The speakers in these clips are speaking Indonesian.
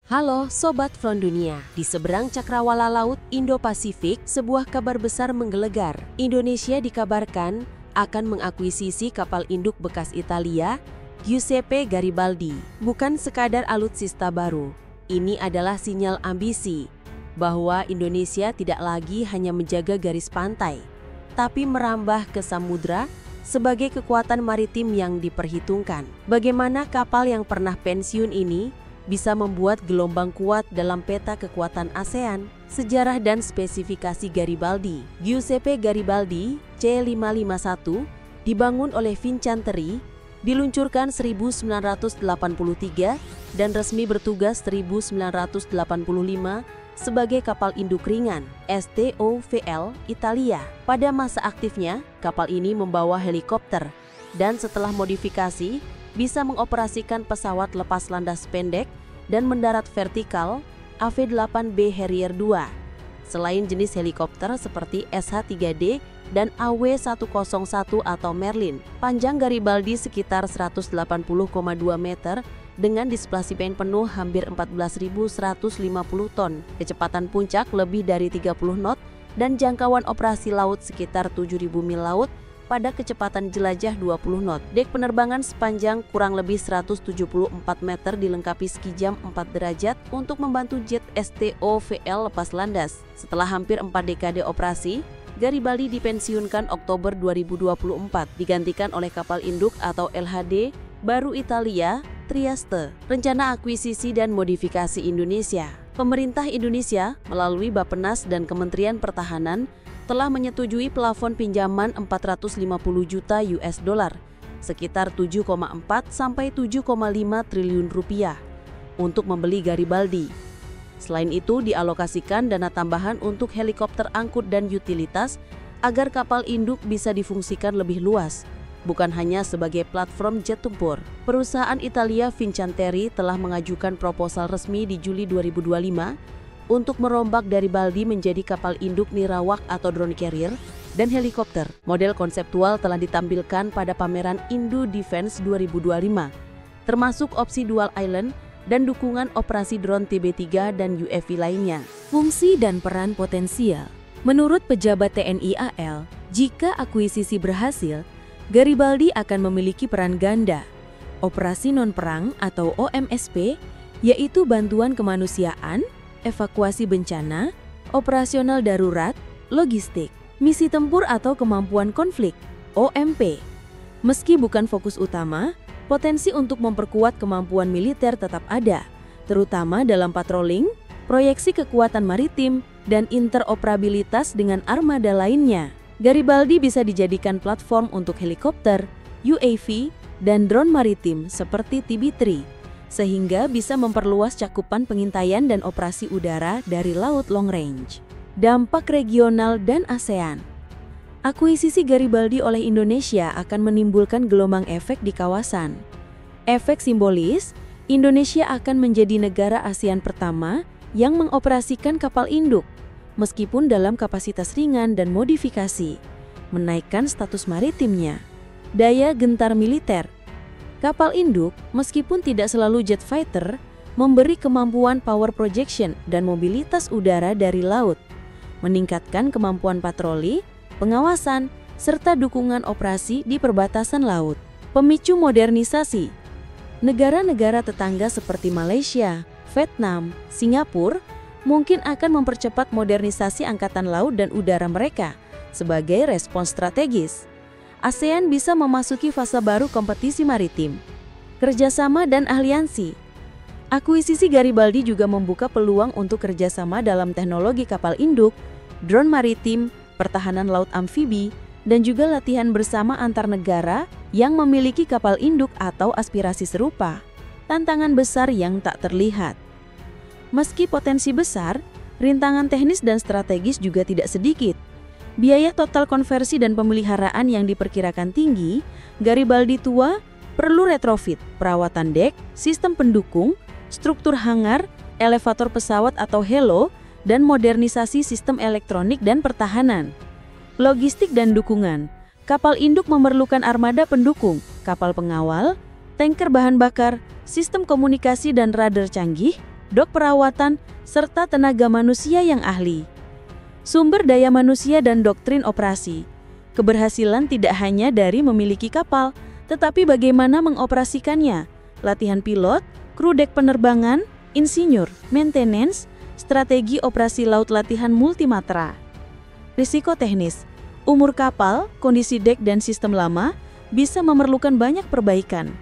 Halo Sobat Front Dunia, di seberang cakrawala laut Indo-Pasifik, sebuah kabar besar menggelegar. Indonesia dikabarkan akan mengakuisisi kapal induk bekas Italia, Giuseppe Garibaldi. Bukan sekadar alutsista baru, ini adalah sinyal ambisi bahwa Indonesia tidak lagi hanya menjaga garis pantai, tapi merambah ke samudra sebagai kekuatan maritim yang diperhitungkan. Bagaimana kapal yang pernah pensiun ini bisa membuat gelombang kuat dalam peta kekuatan ASEAN. Sejarah dan spesifikasi Garibaldi. Giuseppe Garibaldi C551 dibangun oleh Fincantieri, diluncurkan 1983 dan resmi bertugas 1985 sebagai kapal induk ringan STOVL Italia. Pada masa aktifnya, kapal ini membawa helikopter dan setelah modifikasi bisa mengoperasikan pesawat lepas landas pendek dan mendarat vertikal AV-8B Harrier II. Selain jenis helikopter seperti SH-3D dan AW101 atau Merlin, panjang Garibaldi sekitar 180,2 meter dengan displacement penuh hampir 14.150 ton, kecepatan puncak lebih dari 30 knot, dan jangkauan operasi laut sekitar 7.000 mil laut pada kecepatan jelajah 20 knot. Dek penerbangan sepanjang kurang lebih 174 meter dilengkapi ski jam 4 derajat untuk membantu jet STOVL lepas landas. Setelah hampir 4 dekade operasi, Garibaldi dipensiunkan Oktober 2024, digantikan oleh kapal induk atau LHD baru Italia, Trieste. Rencana akuisisi dan modifikasi Indonesia. Pemerintah Indonesia melalui Bappenas dan Kementerian Pertahanan telah menyetujui plafon pinjaman 450 juta US dollar, sekitar 7,4 sampai 7,5 triliun rupiah untuk membeli Garibaldi. Selain itu, dialokasikan dana tambahan untuk helikopter angkut dan utilitas agar kapal induk bisa difungsikan lebih luas, bukan hanya sebagai platform jet tempur. Perusahaan Italia Fincantieri telah mengajukan proposal resmi di Juli 2025 untuk merombak Garibaldi menjadi kapal induk nirawak atau drone carrier dan helikopter. Model konseptual telah ditampilkan pada pameran Indo Defense 2025, termasuk opsi dual island dan dukungan operasi drone TB3 dan UAV lainnya. Fungsi dan peran potensial. Menurut pejabat TNI AL, jika akuisisi berhasil, Garibaldi akan memiliki peran ganda. Operasi non-perang atau OMSP, yaitu bantuan kemanusiaan, evakuasi bencana, operasional darurat, logistik, misi tempur atau kemampuan konflik, OMP. Meski bukan fokus utama, potensi untuk memperkuat kemampuan militer tetap ada, terutama dalam patrolling, proyeksi kekuatan maritim, dan interoperabilitas dengan armada lainnya. Garibaldi bisa dijadikan platform untuk helikopter, UAV, dan drone maritim seperti TB3. Sehingga bisa memperluas cakupan pengintaian dan operasi udara dari laut long range. Dampak regional dan ASEAN. Akuisisi Garibaldi oleh Indonesia akan menimbulkan gelombang efek di kawasan. Efek simbolis, Indonesia akan menjadi negara ASEAN pertama yang mengoperasikan kapal induk, meskipun dalam kapasitas ringan dan modifikasi, menaikkan status maritimnya. Daya gentar militer. Kapal induk, meskipun tidak selalu jet fighter, memberi kemampuan power projection dan mobilitas udara dari laut, meningkatkan kemampuan patroli, pengawasan, serta dukungan operasi di perbatasan laut. Pemicu modernisasi. Negara-negara tetangga seperti Malaysia, Vietnam, Singapura mungkin akan mempercepat modernisasi angkatan laut dan udara mereka sebagai respons strategis. ASEAN bisa memasuki fase baru kompetisi maritim. Kerjasama dan aliansi. Akuisisi Garibaldi juga membuka peluang untuk kerjasama dalam teknologi kapal induk, drone maritim, pertahanan laut amfibi, dan juga latihan bersama antar negara yang memiliki kapal induk atau aspirasi serupa. Tantangan besar yang tak terlihat. Meski potensi besar, rintangan teknis dan strategis juga tidak sedikit. Biaya total konversi dan pemeliharaan yang diperkirakan tinggi, Garibaldi tua perlu retrofit, perawatan dek, sistem pendukung, struktur hangar, elevator pesawat atau helo, dan modernisasi sistem elektronik dan pertahanan. Logistik dan dukungan. Kapal induk memerlukan armada pendukung, kapal pengawal, tanker bahan bakar, sistem komunikasi dan radar canggih, dok perawatan, serta tenaga manusia yang ahli. Sumber daya manusia dan doktrin operasi. Keberhasilan tidak hanya dari memiliki kapal, tetapi bagaimana mengoperasikannya, latihan pilot, kru dek penerbangan, insinyur, maintenance, strategi operasi laut latihan multimatra. Risiko teknis. Umur kapal, kondisi dek dan sistem lama bisa memerlukan banyak perbaikan.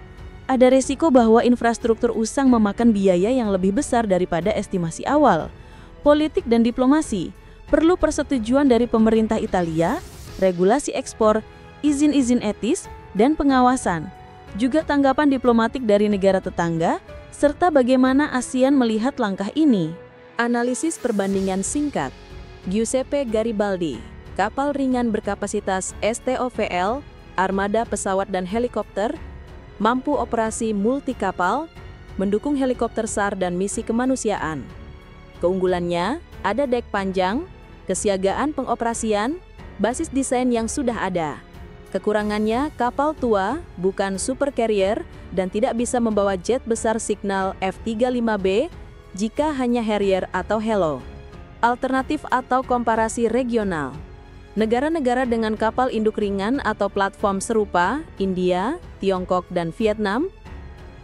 Ada resiko bahwa infrastruktur usang memakan biaya yang lebih besar daripada estimasi awal. Politik dan diplomasi. Perlu persetujuan dari pemerintah Italia, regulasi ekspor, izin-izin etis, dan pengawasan. Juga tanggapan diplomatik dari negara tetangga, serta bagaimana ASEAN melihat langkah ini. Analisis perbandingan singkat. Giuseppe Garibaldi, kapal ringan berkapasitas STOVL, armada pesawat dan helikopter, mampu operasi multi kapal, mendukung helikopter SAR dan misi kemanusiaan. Keunggulannya, ada dek panjang, kesiagaan pengoperasian, basis desain yang sudah ada. Kekurangannya, kapal tua, bukan super carrier, dan tidak bisa membawa jet besar signal F-35B jika hanya Harrier atau Helo. Alternatif atau komparasi regional. Negara-negara dengan kapal induk ringan atau platform serupa, India, Tiongkok, dan Vietnam,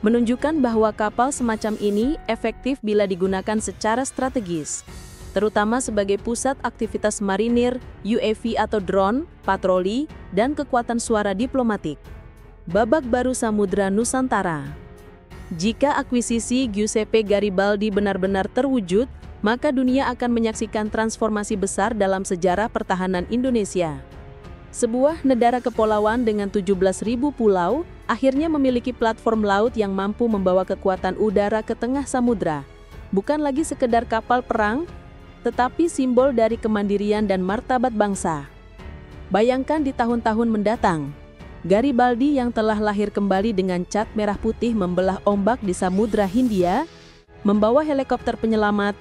menunjukkan bahwa kapal semacam ini efektif bila digunakan secara strategis, terutama sebagai pusat aktivitas marinir, UAV atau drone, patroli, dan kekuatan suara diplomatik. Babak baru Samudra Nusantara. Jika akuisisi Giuseppe Garibaldi benar-benar terwujud, maka dunia akan menyaksikan transformasi besar dalam sejarah pertahanan Indonesia. Sebuah negara kepulauan dengan 17.000 pulau, akhirnya memiliki platform laut yang mampu membawa kekuatan udara ke tengah samudra. Bukan lagi sekedar kapal perang, tetapi simbol dari kemandirian dan martabat bangsa. Bayangkan di tahun-tahun mendatang, Garibaldi yang telah lahir kembali dengan cat merah putih membelah ombak di Samudra Hindia, membawa helikopter penyelamat,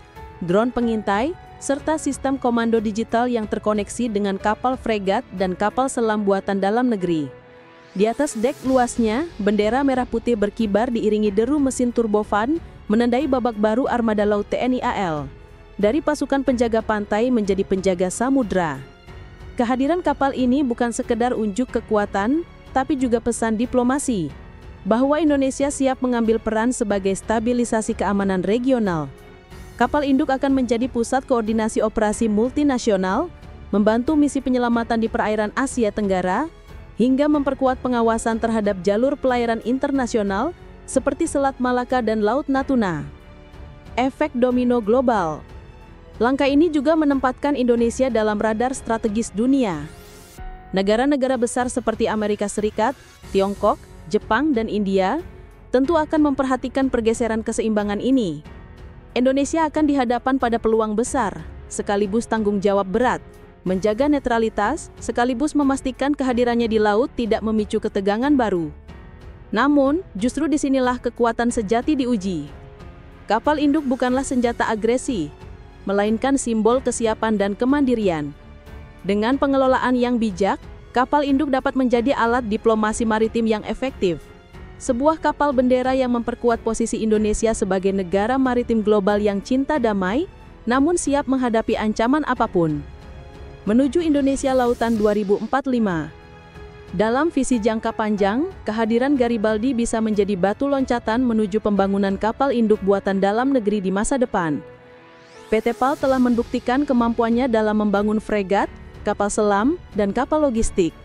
drone pengintai, serta sistem komando digital yang terkoneksi dengan kapal fregat dan kapal selam buatan dalam negeri. Di atas dek luasnya, bendera merah putih berkibar diiringi deru mesin turbofan, menandai babak baru armada laut TNI AL. Dari pasukan penjaga pantai menjadi penjaga samudra. Kehadiran kapal ini bukan sekedar unjuk kekuatan, tapi juga pesan diplomasi, bahwa Indonesia siap mengambil peran sebagai stabilisasi keamanan regional. Kapal induk akan menjadi pusat koordinasi operasi multinasional, membantu misi penyelamatan di perairan Asia Tenggara, hingga memperkuat pengawasan terhadap jalur pelayaran internasional seperti Selat Malaka dan Laut Natuna. Efek domino global. Langkah ini juga menempatkan Indonesia dalam radar strategis dunia. Negara-negara besar seperti Amerika Serikat, Tiongkok, Jepang, dan India tentu akan memperhatikan pergeseran keseimbangan ini. Indonesia akan dihadapkan pada peluang besar, sekaligus tanggung jawab berat, menjaga netralitas, sekaligus memastikan kehadirannya di laut tidak memicu ketegangan baru. Namun, justru disinilah kekuatan sejati diuji. Kapal induk bukanlah senjata agresi, melainkan simbol kesiapan dan kemandirian. Dengan pengelolaan yang bijak, kapal induk dapat menjadi alat diplomasi maritim yang efektif. Sebuah kapal bendera yang memperkuat posisi Indonesia sebagai negara maritim global yang cinta damai, namun siap menghadapi ancaman apapun. Menuju Indonesia Lautan 2045. Dalam visi jangka panjang, kehadiran Garibaldi bisa menjadi batu loncatan menuju pembangunan kapal induk buatan dalam negeri di masa depan. PT PAL telah membuktikan kemampuannya dalam membangun fregat, kapal selam, dan kapal logistik.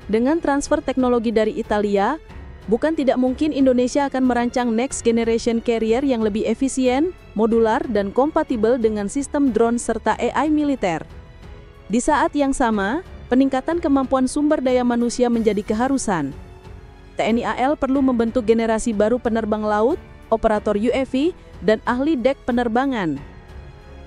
Dengan transfer teknologi dari Italia, bukan tidak mungkin Indonesia akan merancang next generation carrier yang lebih efisien, modular, dan kompatibel dengan sistem drone serta AI militer. Di saat yang sama, peningkatan kemampuan sumber daya manusia menjadi keharusan. TNI AL perlu membentuk generasi baru penerbang laut, operator UAV, dan ahli dek penerbangan.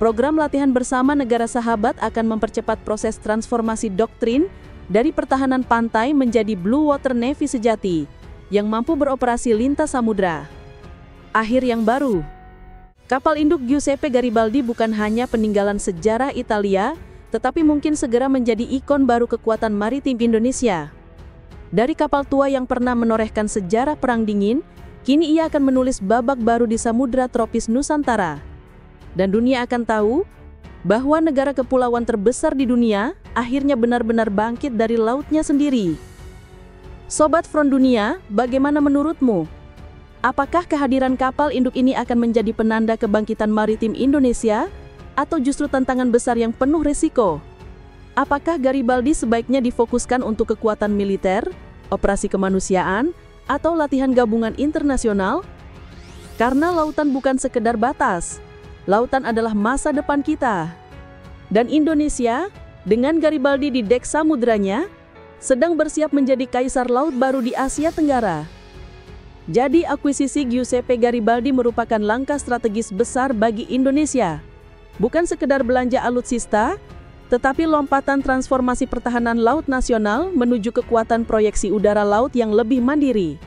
Program latihan bersama negara sahabat akan mempercepat proses transformasi doktrin dari pertahanan pantai menjadi Blue Water Navy sejati yang mampu beroperasi lintas samudra. Akhir yang baru. Kapal induk Giuseppe Garibaldi bukan hanya peninggalan sejarah Italia, tetapi mungkin segera menjadi ikon baru kekuatan maritim Indonesia. Dari kapal tua yang pernah menorehkan sejarah Perang Dingin, Kini ia akan menulis babak baru di Samudra Tropis Nusantara. Dan dunia akan tahu bahwa negara kepulauan terbesar di dunia akhirnya benar-benar bangkit dari lautnya sendiri. Sobat Front Dunia, bagaimana menurutmu? Apakah kehadiran kapal induk ini akan menjadi penanda kebangkitan maritim Indonesia atau justru tantangan besar yang penuh risiko? Apakah Garibaldi sebaiknya difokuskan untuk kekuatan militer, operasi kemanusiaan, atau latihan gabungan internasional? Karena lautan bukan sekedar batas, lautan adalah masa depan kita. Dan Indonesia, dengan Garibaldi di dek samudranya, sedang bersiap menjadi kaisar laut baru di Asia Tenggara. Jadi akuisisi Giuseppe Garibaldi merupakan langkah strategis besar bagi Indonesia. Bukan sekedar belanja alutsista, tetapi lompatan transformasi pertahanan laut nasional menuju kekuatan proyeksi udara laut yang lebih mandiri.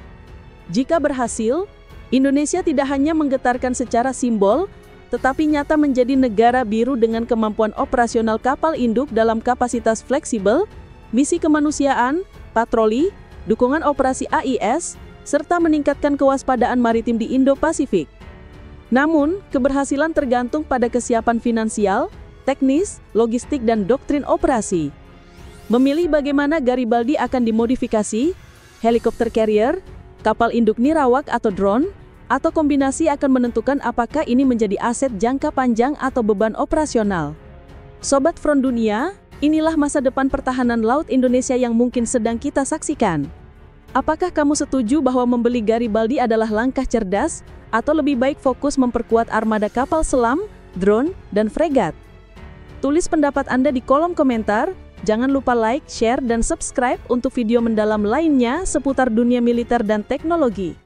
Jika berhasil, Indonesia tidak hanya menggetarkan secara simbol, tetapi nyata menjadi negara biru dengan kemampuan operasional kapal induk dalam kapasitas fleksibel, misi kemanusiaan, patroli, dukungan operasi AIS, serta meningkatkan kewaspadaan maritim di Indo-Pasifik. Namun, keberhasilan tergantung pada kesiapan finansial, teknis, logistik, dan doktrin operasi. Memilih bagaimana Garibaldi akan dimodifikasi, helikopter carrier, kapal induk nirawak atau drone, atau kombinasi akan menentukan apakah ini menjadi aset jangka panjang atau beban operasional. Sobat Front Dunia, inilah masa depan pertahanan laut Indonesia yang mungkin sedang kita saksikan. Apakah kamu setuju bahwa membeli Garibaldi adalah langkah cerdas, atau lebih baik fokus memperkuat armada kapal selam, drone, dan fregat? Tulis pendapat Anda di kolom komentar. Jangan lupa like, share, dan subscribe untuk video mendalam lainnya seputar dunia militer dan teknologi.